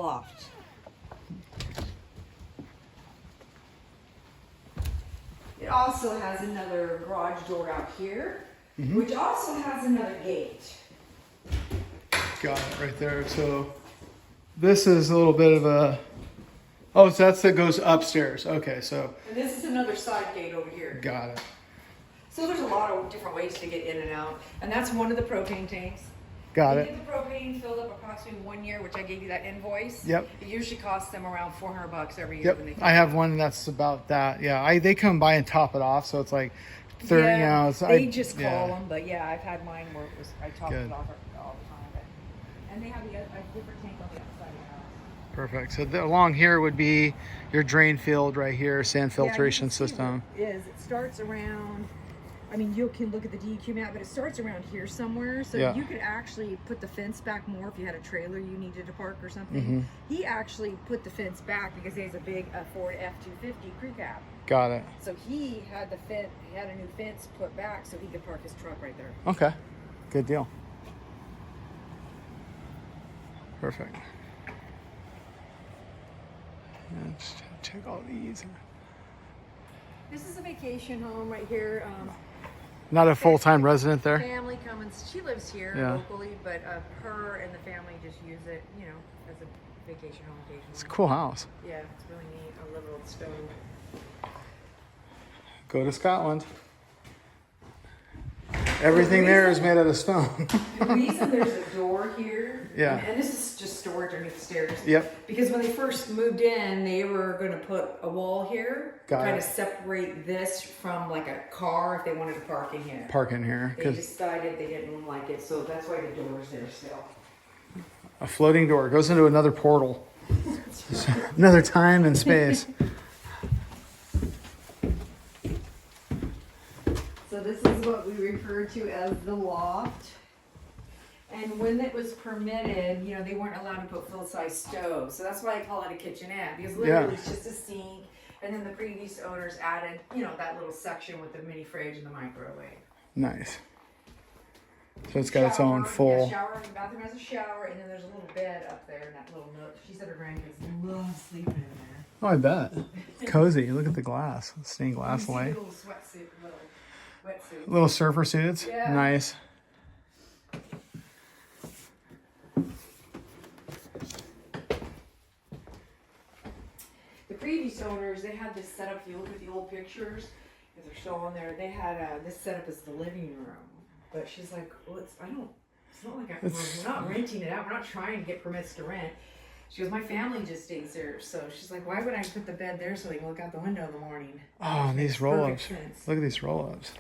loft. It also has another garage door out here, which also has another gate. Got it right there. So this is a little bit of a, oh, so that goes upstairs. Okay, so. And this is another side gate over here. Got it. So there's a lot of different ways to get in and out. And that's one of the propane tanks. Got You it. get the propane filled up approximately 1 year, which I gave you that invoice. Yep. It usually costs them around $400 every year. Yep. When they I have one that's about that. Yeah. They come by and top it off. So it's like 30, yeah, you know. It's, they just call yeah. them. But yeah, I've had mine where it was, I topped Good. it off all the time. And they have a different tank on the outside of the house. Perfect. So along here would be your drain field right here, sand filtration Yeah, you can see system. what it is. It starts around, I mean, you can look at the DEQ map, but it starts around here somewhere. So Yeah. you could actually put the fence back more if you had a trailer you needed to park or something. He actually put the fence back because he has a big Ford F-250 crew cab. Got it. So he had a new fence put back so he could park his truck right there. Okay. Good deal. Perfect. Let's check all these. This is a vacation home right here. Not a full-time resident there? Family comes, she lives here Yeah. locally, but her and the family just use it, you know, as a vacation home occasionally. It's a cool house. Yeah, it's really neat. I love old stone. Go to Scotland. Everything there is made out of stone. The reason there's a door here, Yeah. and this is just storage underneath the stairs. Yep. Because when they first moved in, they were going to put a wall here, Got kind it. of separate this from like a car if they wanted to park in here. Park in here. They 'Cause decided they didn't like it, so that's why the door's there still. a floating door goes into another portal. Another time and space. So this is what we refer to as the loft. And when it was permitted, you know, they weren't allowed to put full-size stoves. So that's why I call it a kitchenette, because literally Yeah. it's just a sink. And then the previous owners added, you know, that little section with the mini fridge and the microwave. Nice. So it's got its own full. Yeah, shower, the bathroom has a shower, and then there's a little bed up there in that little nook. She said her grandkids love sleeping in there. Oh, I bet. Cozy. Look at the glass. Stained glass You see light. the little sweatsuit, little wetsuit. Little surfer suits. Yeah. Nice. The previous owners, they had this set up. If you look at the old pictures, if they're still on there, they had this set up as the living room. But she's like, well, it's not like we're not renting it out. We're not trying to get permits to rent. She goes, my family just stays there. So she's like, why would I put the bed there so they can look out the window in the morning? Oh, and these Makes roll-ups. perfect sense. Look at these roll-ups.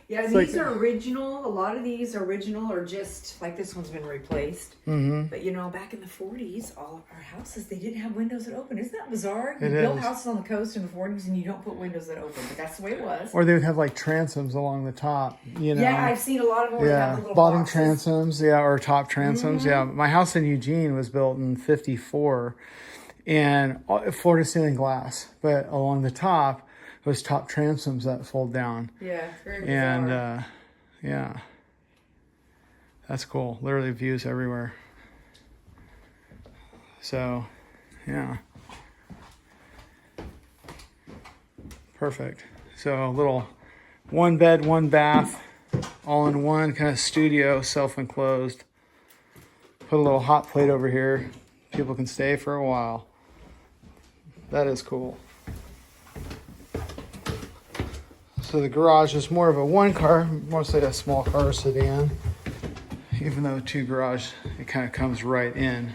Yeah, It's these like- are original. A lot of these are original or just like this one's been replaced. Mm-hmm. But you know, back in the 40s, all of our houses, they didn't have windows that open. Isn't that bizarre? You It build is. houses on the coast in the 40s and you don't put windows that open. But that's the way it was. Or they would have like transoms along the top, you know. Yeah, I've seen a lot of them where they have Yeah, the little bottom boxes. transoms, yeah, or top transoms. Yeah, my house in Eugene was built in '54, and floor to ceiling glass, but along the top was top transoms that fold down, Yeah, it's very bizarre. and yeah, that's cool. Literally views everywhere. So, yeah, perfect. So a little one bed, one bath, all in one kind of studio, self-enclosed. Put a little hot plate over here. People can stay for a while. That is cool. So the garage is more of a one car, mostly a small car sedan. Even though two garage, it kind of comes right in.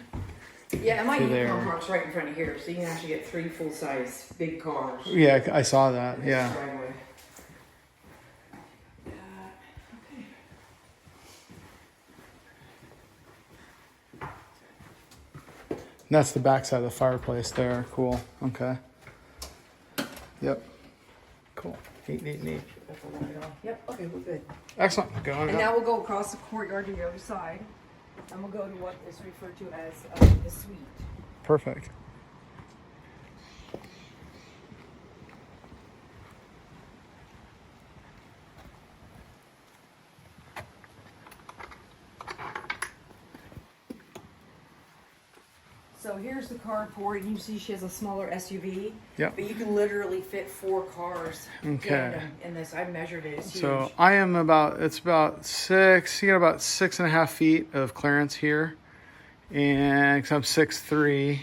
Yeah, and my to there. car parks right in front of here, so you can actually get 3 full-size big cars. Yeah, I saw that. Yeah. Driveway. And that's the backside of the fireplace there. Cool. Okay. Yep. Cool. Neat. Yep, okay, we're good. Excellent. Going And up. now we'll go across the courtyard to the other side, and we'll go to what is referred to as the suite. Perfect. So here's the carport. You see she has a smaller SUV. Yep. But you can literally fit 4 cars Okay. in this. I measured it. It's huge. So I am it's about 6, you got about 6.5 feet of clearance here. And because I'm 6'3",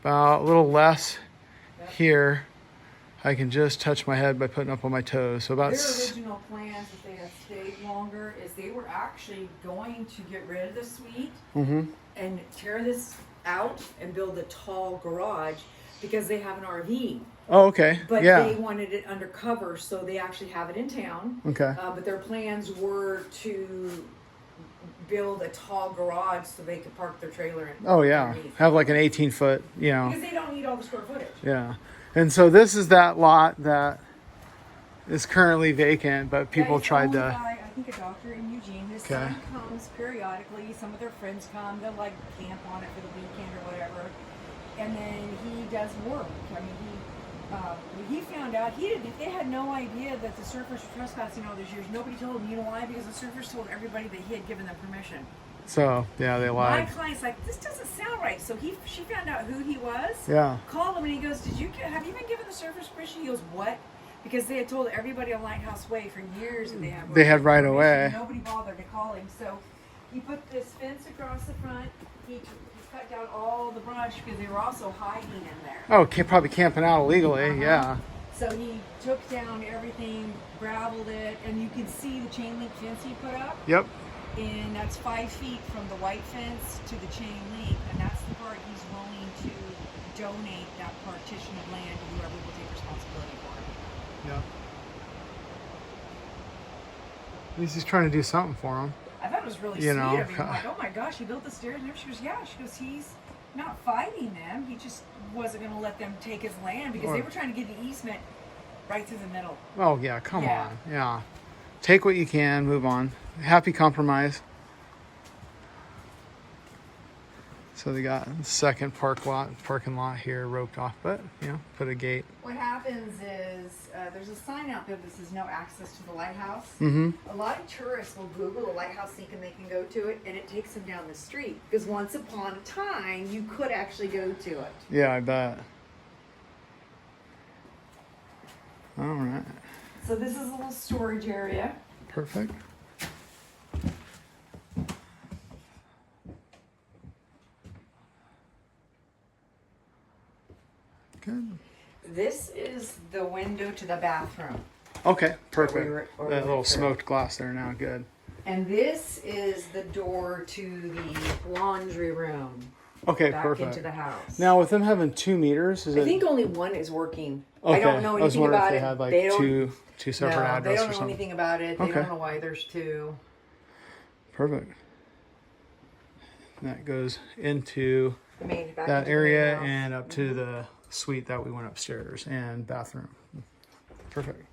about a little less here. I can just touch my head by putting up on my toes. So about Their original plans, if they had stayed longer, is they were actually going to get rid of the suite and tear this out and build a tall garage because they have an RV. Oh, okay. But yeah. they wanted it undercover, so they actually have it in town. Okay. But their plans were to build a tall garage so they could park their trailer in. Oh, yeah. Underneath. Have like an 18-foot, you know. Because they don't need all the square footage. Yeah. And so this is that lot that is currently vacant, but people tried to. By, I think, a doctor in Eugene. His son comes periodically. Some of their friends come. They'll like camp on it for the weekend or whatever. And then he does work. I mean, he found out they had no idea that the surfers were trespassing all these years. Nobody told him. You know why? Because the surfers told everybody that he had given them permission. So yeah, they lied. My client's like, this doesn't sound right. So she found out who he was. Yeah. Called him and he goes, have you been given the surfers permission? He goes, what? Because they had told everybody on Lighthouse Way for years that they had right away. Nobody bothered to call him. So he put this fence across the front. He cut down all the brush because they were also hiding in there. Oh, probably camping out illegally. Yeah. So he took down everything, graveled it, and you can see the chain link fence he put up. Yep. And that's 5 feet from the white fence to the chain link, and that's the part he's willing to donate that partition of land to whoever will take responsibility for it. Yeah. At least he's trying to do something for him. I thought it was really You sweet know, of him. I'm like, oh my gosh, he built the stairs. And she goes, yeah. She goes, he's not fighting them. He just wasn't going to let them take his land because they were trying to get the easement right through the middle. Oh yeah, come on. Yeah. Take what you can, move on. Happy compromise. So they got the second parking lot here roped off, but put a gate. What happens is there's a sign out there that says no access to the lighthouse. Mm-hmm. A lot of tourists will Google the lighthouse thinking they can go to it, and it takes them down the street because once upon a time you could actually go to it. Yeah, I bet. All right. So this is a little storage area. Perfect. Good. This is the window to the bathroom. Okay, perfect. Or That little smoked glass there now, good. And this is the door to the laundry room. Okay, back perfect. into the house. Now, with them having 2 meters, I think only one is working. Okay. I don't know I was anything wondering about if it. they had like They don't- two separate No, addresses they don't or know something. anything about it. They Okay. don't know why there's 2. Perfect. And that goes into I mean, back that into the area house. and up to the suite that we went upstairs and bathroom. Perfect.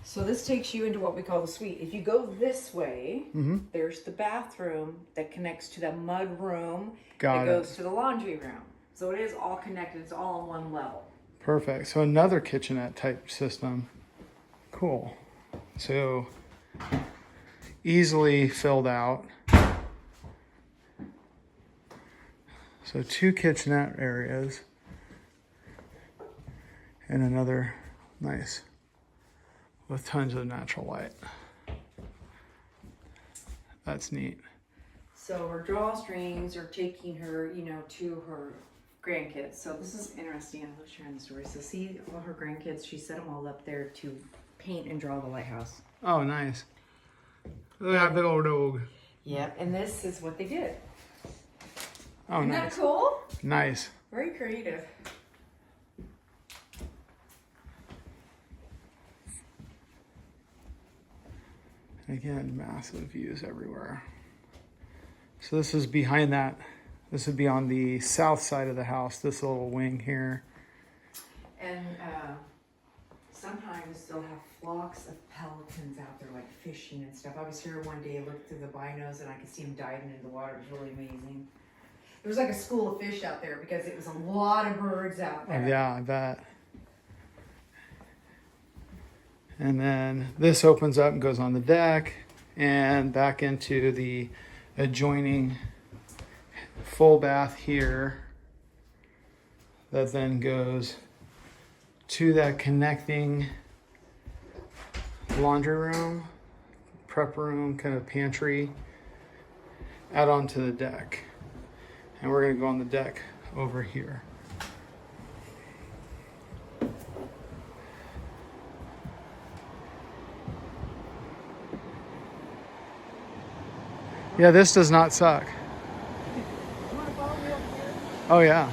So this takes you into what we call the suite. If you go this way, Mm-hmm. there's the bathroom that connects to the mud room Got that it. goes to the laundry room. So it is all connected. It's all on one level. Perfect. So another kitchenette type system. Cool. So easily filled out. So 2 kitchenette areas and another nice with tons of natural light. That's neat. So her drawstrings are taking her, to her grandkids. So this is interesting. I love sharing the story. So see all her grandkids, she set them all up there to paint and draw the lighthouse. Oh, nice. Look at that big old dog. Yep. And this is what they did. Oh, Isn't nice. that cool? Nice. Very creative. Again, massive views everywhere. So this is behind that. This would be on the south side of the house, this little wing here. And sometimes they'll have flocks of pelicans out there, like fishing and stuff. I was here one day, looked through the binos, and I could see them diving into the water. It was really amazing. There was like a school of fish out there because it was a lot of birds out there. Yeah, I bet. And then this opens up and goes on the deck. and back into the adjoining full bath here that then goes to that connecting laundry room, prep room, kind of pantry, out onto the deck. And we're going to go on the deck over here. Yeah, this does not suck. Oh yeah.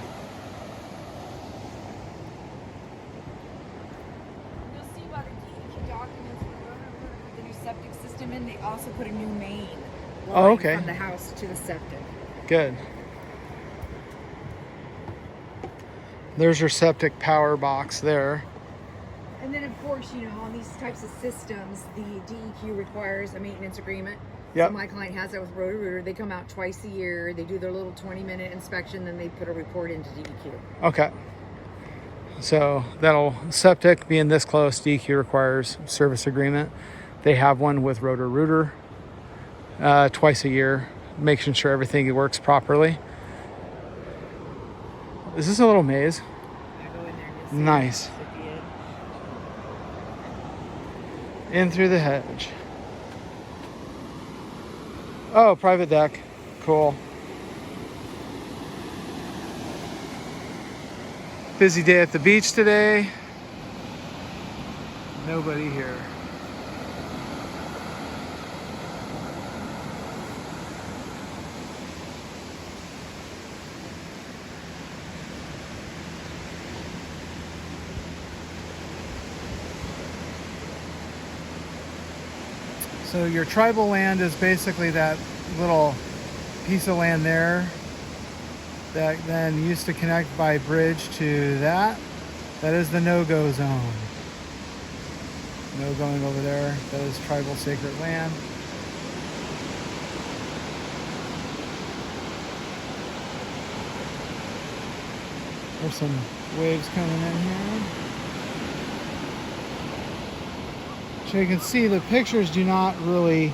You'll see by the DEQ documents with the new septic system in, they also put a new main line Oh, okay. from the house to the septic. Good. There's your septic power box there. And then, of course, you know, on these types of systems, the DEQ requires a maintenance agreement. Yep. So my client has that with Roto-Rooter. They come out twice a year. They do their little 20-minute inspection, then they put a report into DEQ. Okay. So that'll, septic being this close, DEQ requires service agreement. They have one with Roto-Rooter twice a year, making sure everything works properly. Is this a little maze? I go in there and see Nice. at the end. In through the hedge. Oh, private deck. Cool. Busy day at the beach today. Nobody here. So your tribal land is basically that little piece of land there that then used to connect by bridge to that. That is the no-go zone. No going over there. That is tribal sacred land. There's some waves coming in here. So you can see the pictures do not really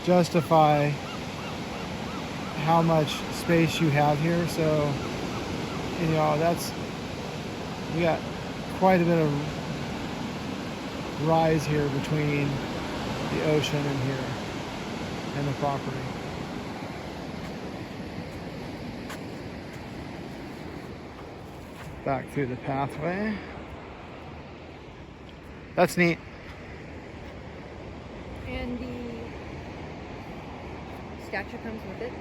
justify how much space you have here. So, you know, we got quite a bit of rise here between the ocean and here and the property. Back through the pathway. That's neat. And the statue comes with it.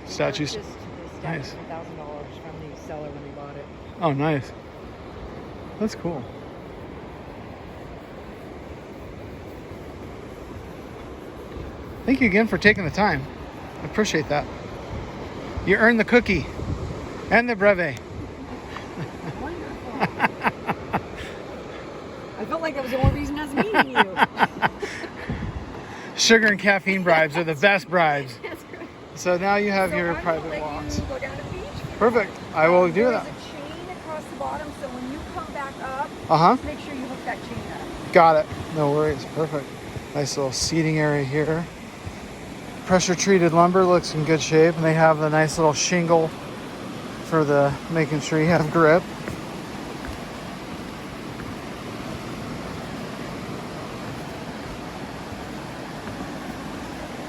Statues. Just the statue Nice. for $1,000 from the seller when he bought it. Oh, nice. That's cool. Thank you again for taking the time. I appreciate that. You earned the cookie and the brevet. Wonderful. I felt like that was the only reason I was meeting you. Sugar and caffeine bribes are the best bribes. That's great. So now you have So your I'm gonna private let walks. you go down to the beach. Perfect. I will do that. There's a chain across the bottom, so when you come back up, Uh-huh. make sure you hook that chain up. Got it. No worries. Perfect. Nice little seating area here. Pressure treated lumber looks in good shape, and they have the nice little shingle for the making sure you have grip.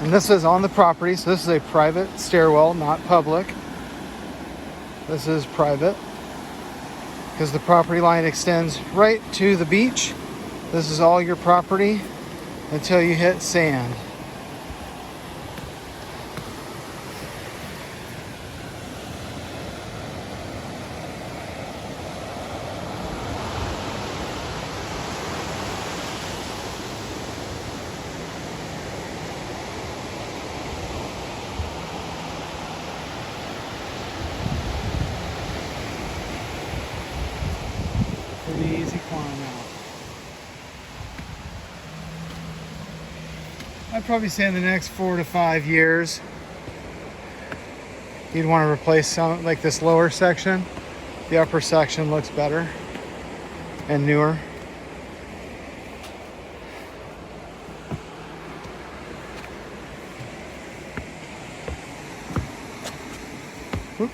And this is on the property, so this is a private stairwell, not public. This is private because the property line extends right to the beach. This is all your property until you hit sand. Pretty easy climb out. I'd probably say in the next 4 to 5 years, you'd want to replace some, like this lower section. The upper section looks better and newer. Whoop.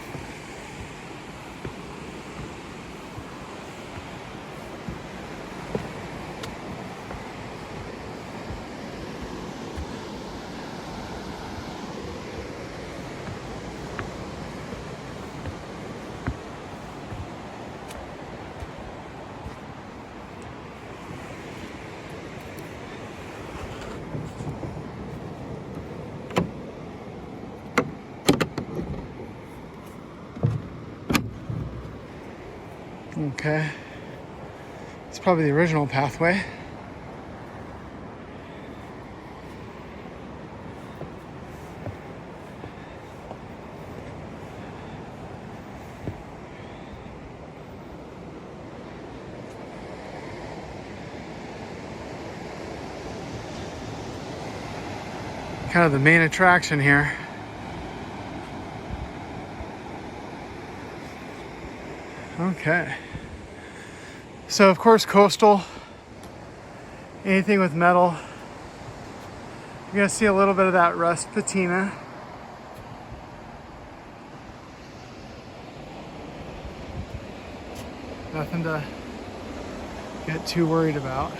Okay, it's probably the original pathway. Kind of the main attraction here. Okay. So of course, coastal, anything with metal, you're gonna see a little bit of that rust patina. Nothing to get too worried about.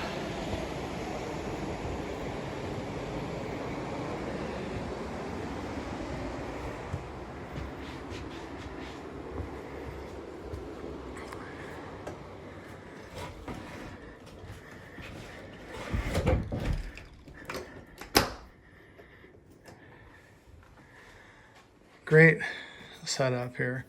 Great setup here.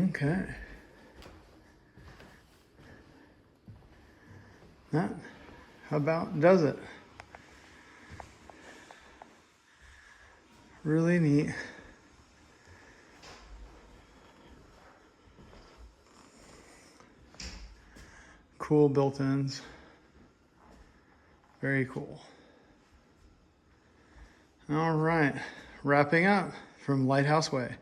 Okay. That about does it. Really neat. Cool built-ins. Very cool. All right, wrapping up from Lighthouse Way.